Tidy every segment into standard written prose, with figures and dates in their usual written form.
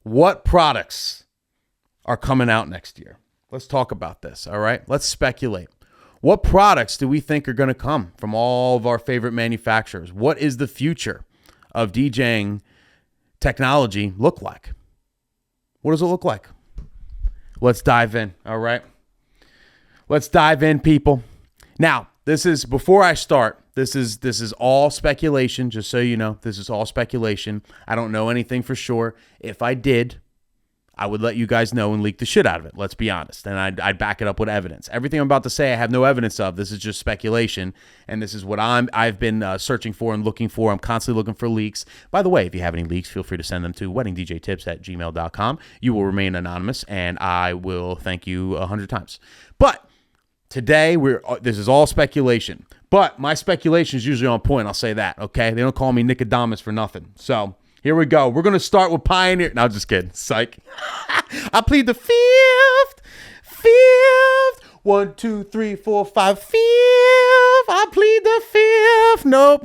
What products are coming out next year? Let's talk about this, all right? Let's speculate. What products do we think are going to come from all of our favorite manufacturers? What is the future of DJing technology look like? What does it look like? Let's dive in, all right? Let's dive in, people. Now, before I start, this is all speculation, just so you know. This is all speculation. I don't know anything for sure. If I did, I would let you guys know and leak the shit out of it. Let's be honest. And I'd back it up with evidence. Everything I'm about to say, I have no evidence of. This is just speculation. And this is what I've been searching for and looking for. I'm constantly looking for leaks. By the way, if you have any leaks, feel free to send them to weddingdjtips@gmail.com. You will remain anonymous, and I will thank you 100 times. But today, this is all speculation. But my speculation is usually on point. I'll say that, okay? They don't call me Nicodemus for nothing. So here we go. We're going to start with Pioneer. No, just kidding. Psych. I plead the fifth. 1, 2, 3, 4, 5, fifth. I plead the fifth. Nope.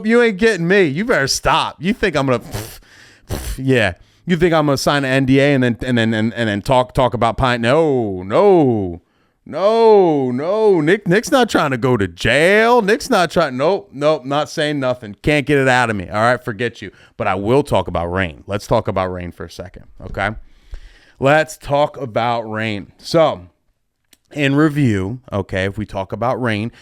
You ain't getting me. You better stop. You think I'm going to, yeah. You think I'm going to sign an NDA and then talk about Pioneer? No. Nick's not trying to go to jail. Nick's not trying. Nope. Not saying nothing. Can't get it out of me. All right, forget you. But I will talk about Rane. Let's talk about Rane for a second. Okay. Let's talk about Rane. So, in review, okay, if we talk about Rane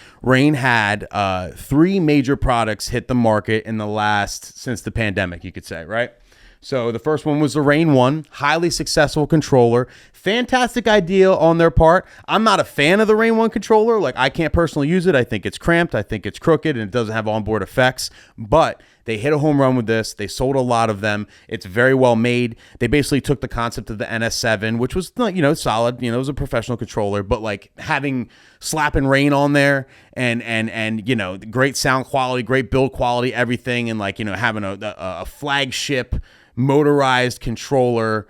had 3 major products hit the market since the pandemic, you could say, right? So the first one was the RainOne, highly successful controller. Fantastic idea on their part. I'm not a fan of the RainOne controller. Like, I can't personally use it. I think it's cramped. I think it's crooked, and it doesn't have onboard effects. But they hit a home run with this. They sold a lot of them. It's very well made. They basically took the concept of the NS7, which was, solid. It was a professional controller, but like slapping Rane on there and great sound quality, great build quality, everything, and having a flagship motorized controller,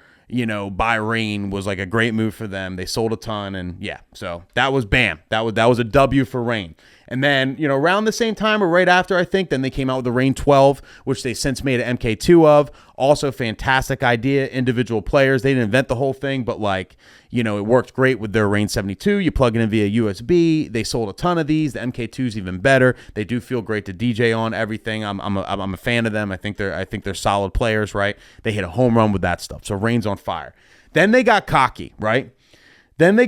by Rane was like a great move for them. They sold a ton, and yeah, so that was bam. That was a W for Rane. And then, around the same time or right after, I think, then they came out with the Rain12, which they since made an MK2 of. Also fantastic idea, individual players. They didn't invent the whole thing, but it worked great with their Rain 72. You plug it in via USB. They sold a ton of these. The MK2 is even better. They do feel great to DJ on, everything. I'm a fan of them. I think they're solid players, right? They hit a home run with that stuff. So Rane's on fire. Then they got cocky, right? And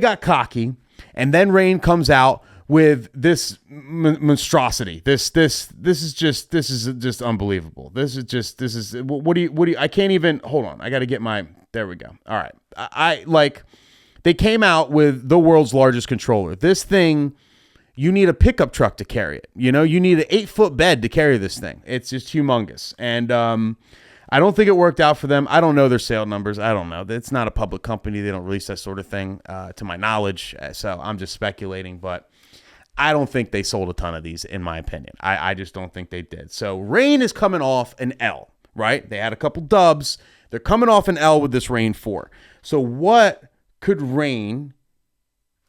then Rane comes out with this monstrosity. This is just unbelievable. I can't even, hold on. I got to get there we go. All right. They came out with the world's largest controller. This thing, you need a pickup truck to carry it. You need an 8-foot bed to carry this thing. It's just humongous. And, I don't think it worked out for them. I don't know their sale numbers. I don't know. It's not a public company. They don't release that sort of thing, to my knowledge. So I'm just speculating, but I don't think they sold a ton of these, in my opinion. I just don't think they did. So Rane is coming off an L, right? They had a couple dubs. They're coming off an L with this Rain 4. So what could Rane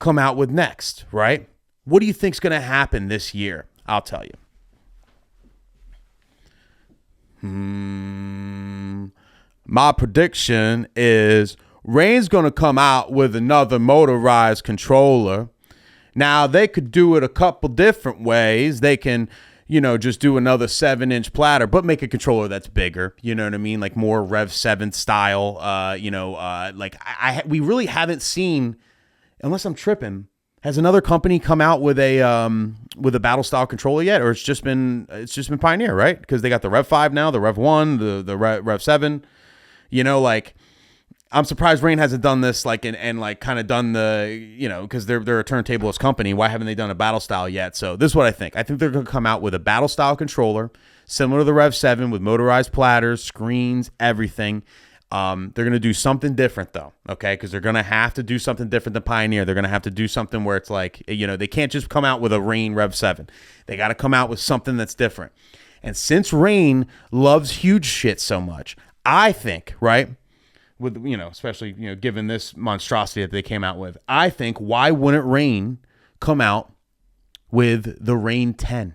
come out with next, right? What do you think is going to happen this year? I'll tell you. My prediction is Rane's going to come out with another motorized controller. Now, they could do it a couple different ways. They can, just do another 7-inch platter, but make a controller that's bigger. You know what I mean? Like more Rev 7 style. We really haven't seen, unless I'm tripping, has another company come out with a battle style controller yet, or it's just been Pioneer, right? Because they got the Rev 5 now, the Rev 1, the Rev 7. I'm surprised Rane hasn't done this and kind of done the, because they're a turntables company. Why haven't they done a battle style yet? So this is what I think. I think they're going to come out with a battle style controller similar to the Rev 7 with motorized platters, screens, everything. They're going to do something different though. Okay. Cause they're going to have to do something different than Pioneer. They're going to have to do something where it's like, they can't just come out with a Rane Rev 7. They got to come out with something that's different. And since Rane loves huge shit so much, I think, right, with, especially, given this monstrosity that they came out with, I think, why wouldn't Rane come out with the Rain 10?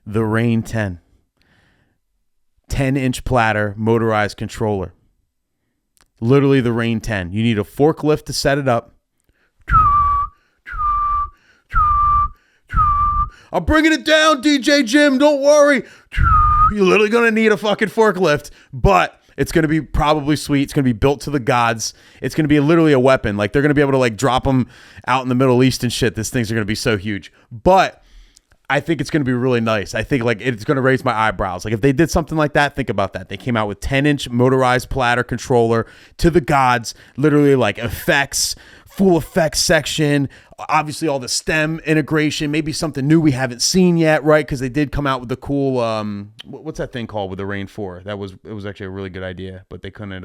The Rain 10. 10-inch platter motorized controller. Literally the Rain 10. You need a forklift to set it up. I'm bringing it down, DJ Jim. Don't worry. You're literally going to need a fucking forklift, but it's going to be probably sweet. It's going to be built to the gods. It's going to be literally a weapon. Like, they're going to be able to like drop them out in the Middle East and shit. These things are going to be so huge. But I think it's going to be really nice. I think like it's going to raise my eyebrows. Like, if they did something like that, think about that. They came out with 10-inch motorized platter controller to the gods, literally like effects, full effects section, obviously all the stem integration, maybe something new we haven't seen yet, right? Because they did come out with the cool, what's that thing called with the Rain 4? It was actually a really good idea, but they couldn't,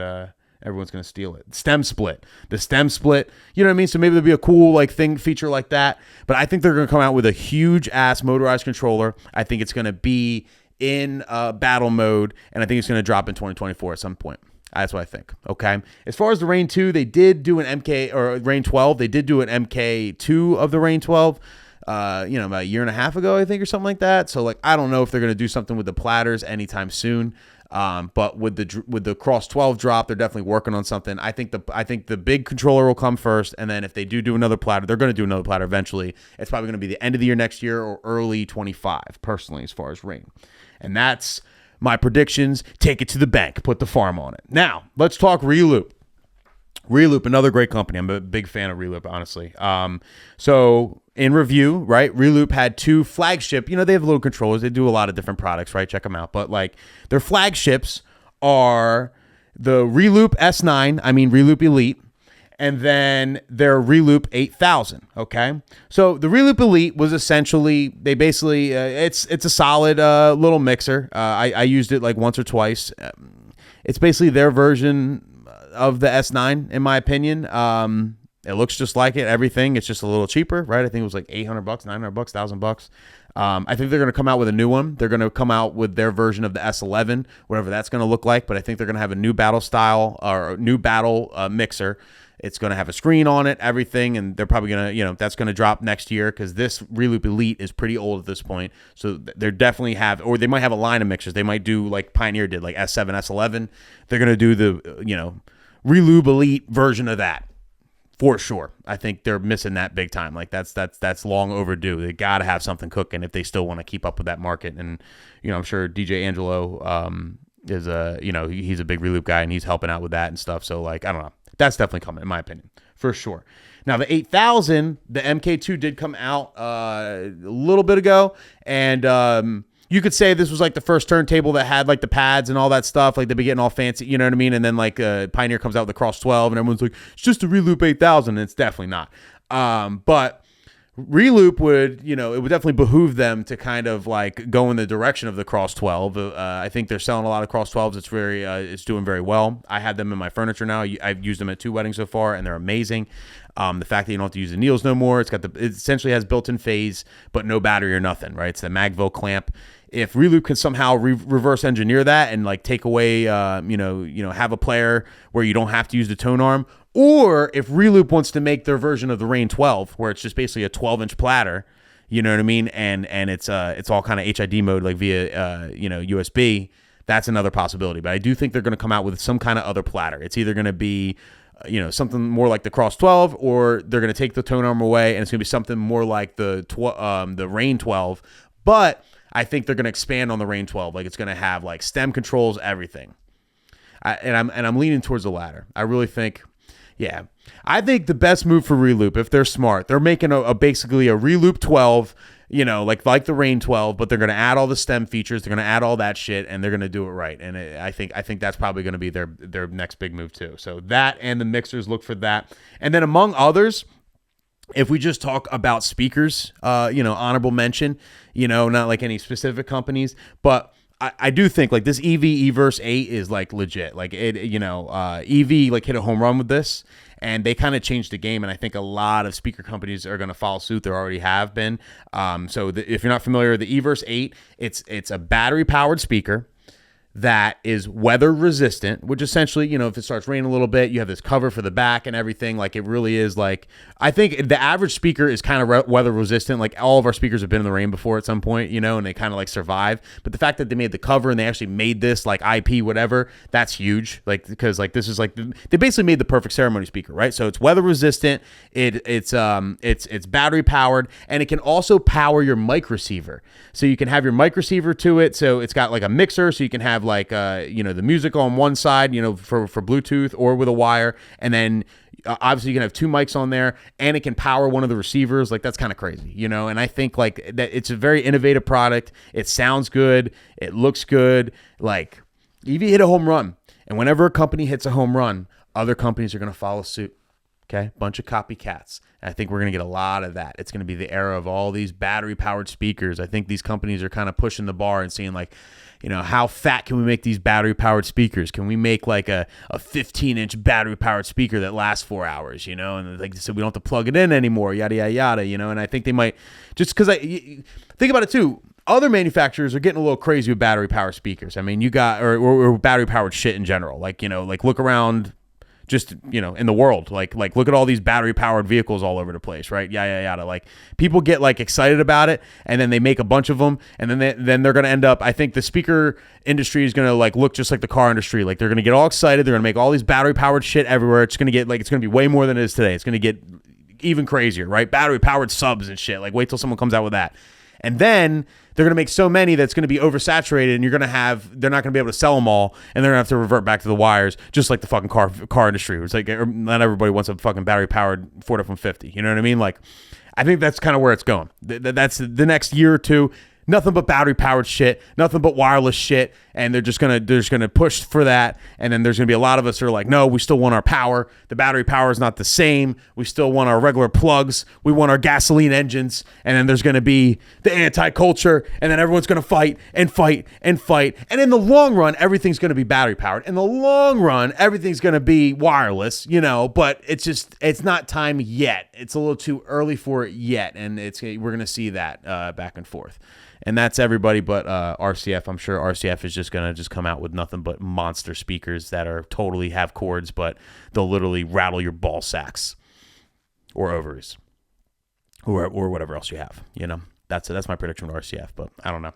everyone's going to steal it. Stem split. The stem split, you know what I mean? So maybe there'll be a cool like feature like that. But I think they're going to come out with a huge ass motorized controller. I think it's going to be in battle mode, and I think it's going to drop in 2024 at some point. That's what I think. Okay. As far as the Rain 2, they did do an MK or Rain 12. They did do an MK2 of the Rain 12, about a year and a half ago, I think, or something like that. So like, I don't know if they're going to do something with the platters anytime soon. But with the Cross 12 drop, they're definitely working on something. I think the big controller will come first, and then if they do another platter, they're going to do another platter eventually. It's probably going to be the end of the year next year or early 25, personally, as far as Rain. And that's my predictions. Take it to the bank. Put the farm on it. Now, let's talk Reloop. Reloop, another great company. I'm a big fan of Reloop, honestly. So in review, right, Reloop had two flagship, they have little controllers. They do a lot of different products, right? Check them out. But like, their flagships are the Reloop Reloop Elite, and then their Reloop 8000, okay? So the Reloop Elite was essentially, they basically, it's a solid little mixer. I used it like once or twice. It's basically their version of the S9, in my opinion. It looks just like it, everything. It's just a little cheaper, right? I think it was like $800, $900, $1,000. I think they're going to come out with a new one. They're going to come out with their version of the S11, whatever that's going to look like. But I think they're going to have a new battle style or new battle mixer. It's going to have a screen on it, everything, and they're probably going to, that's going to drop next year because this Reloop Elite is pretty old at this point. So they're definitely or they might have a line of mixers. They might do like Pioneer did, like S7, S11. They're going to do the, Reloop Elite version of that for sure. I think they're missing that big time. Like that's long overdue. They got to have something cooking if they still want to keep up with that market. And, I'm sure DJ Angelo is he's a big Reloop guy and he's helping out with that and stuff. So like, I don't know. That's definitely coming, in my opinion, for sure. Now, the 8000, the MK2 did come out a little bit ago, and you could say this was like the first turntable that had like the pads and all that stuff. Like, they'd be getting all fancy, you know what I mean? And then like Pioneer comes out with the Cross 12, and everyone's like, it's just a Reloop 8000, and it's definitely not. But Reloop would, it would definitely behoove them to kind of like go in the direction of the Cross 12. I think they're selling a lot of Cross 12s. It's doing very well. I had them in my furniture now. I've used them at 2 weddings so far, and they're amazing. The fact that you don't have to use the needles no more. It essentially has built-in phase, but no battery or nothing, right? It's the Magville clamp. If Reloop can somehow reverse engineer that and like take away, have a player where you don't have to use the tone arm, or if Reloop wants to make their version of the Rain12, where it's just basically a 12-inch platter, you know what I mean, and it's all kind of HID mode, like via USB. That's another possibility. But I do think they're going to come out with some kind of other platter. It's either going to be something more like the Cross 12, or they're going to take the tone arm away, and it's going to be something more like the Rain 12. But I think they're going to expand on the Rain 12. Like, it's going to have like stem controls, everything. I'm leaning towards the latter. I really think. Yeah, I think the best move for Reloop, if they're smart, they're making basically a Reloop 12, like the Rain 12, but they're going to add all the stem features, they're going to add all that shit, and they're going to do it right. And I think that's probably going to be their next big move too. So that and the mixers, look for that. And then among others, if we just talk about speakers, honorable mention, not like any specific companies, but I do think like this EV eVerse 8 is like legit. Like it, EV like hit a home run with this, and they kind of changed the game. And I think a lot of speaker companies are going to follow suit. There already have been. If you're not familiar with the eVerse 8, it's a battery powered speaker. that is weather resistant, which essentially, you know, if it starts raining a little bit, you have this cover for the back and everything. Like, it really is like, I think the average speaker is kind of weather resistant. Like, all of our speakers have been in the rain before at some point, you know, and they kind of like survive. But the fact that they made the cover and they actually made this like IP, whatever, that's huge. Like, because like this is like, they basically made the perfect ceremony speaker, right? So it's weather resistant. It's battery powered, and it can also power your mic receiver. So you can have your mic receiver to it. So it's got like a mixer, so you can have like you know, the music on one side, you know, for Bluetooth or with a wire, and then obviously you can have two mics on there, and it can power one of the receivers. Like, that's kind of crazy, you know. And I think like that it's a very innovative product. It sounds good, it looks good. Like, if you hit a home run, and whenever a company hits a home run, other companies are going to follow suit. Okay, bunch of copycats. And I think we're going to get a lot of that. It's going to be the era of all these battery-powered speakers. I think these companies are kind of pushing the bar and seeing like, you know, how fat can we make these battery-powered speakers? Can we make like a 15-inch battery-powered speaker that lasts 4 hours, you know? And like, so we don't have to plug it in anymore, yada, yada, yada, you know? And I think they might, just because think about it too, other manufacturers are getting a little crazy with battery-powered speakers. I mean, you got, or battery-powered shit in general. Like, you know, like look around, just, you know, in the world, like look at all these battery powered vehicles all over the place, right? Yada. Like, people get like excited about it, and then they make a bunch of them, and then they're going to end up, I think the speaker industry is going to like look just like the car industry. Like, they're going to get all excited. They're going to make all these battery powered shit everywhere. It's going to get like, it's going to be way more than it is today. It's going to get even crazier, right? Battery powered subs and shit. Like, wait till someone comes out with that. And then they're going to make so many that's going to be oversaturated, and they're not going to be able to sell them all, and they're going to have to revert back to the wires, just like the fucking car industry. It's like, not everybody wants a fucking battery powered Ford F-150. You know what I mean? Like, I think that's kind of where it's going. That's the next year or two. Nothing but battery powered shit, nothing but wireless shit, and they're just gonna push for that. And then there's gonna be a lot of us who are like, no, we still want our power. The battery power is not the same. We still want our regular plugs. We want our gasoline engines. And then there's gonna be the anti-culture, and then everyone's gonna fight and fight and fight. And in the long run, everything's gonna be battery powered. In the long run, everything's gonna be wireless, you know. But it's not time yet. It's a little too early for it yet, and we're gonna see that back and forth. And that's everybody but RCF. I'm sure RCF is just going to come out with nothing but monster speakers that are totally have cords, but they'll literally rattle your ball sacks or ovaries or whatever else you have. You know, that's my prediction with RCF, but I don't know.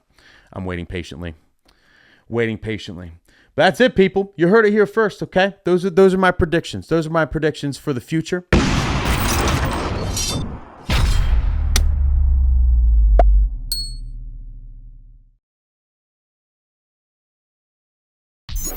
I'm waiting patiently. But that's it, people. You heard it here first, okay? Those are my predictions. Those are my predictions for the future.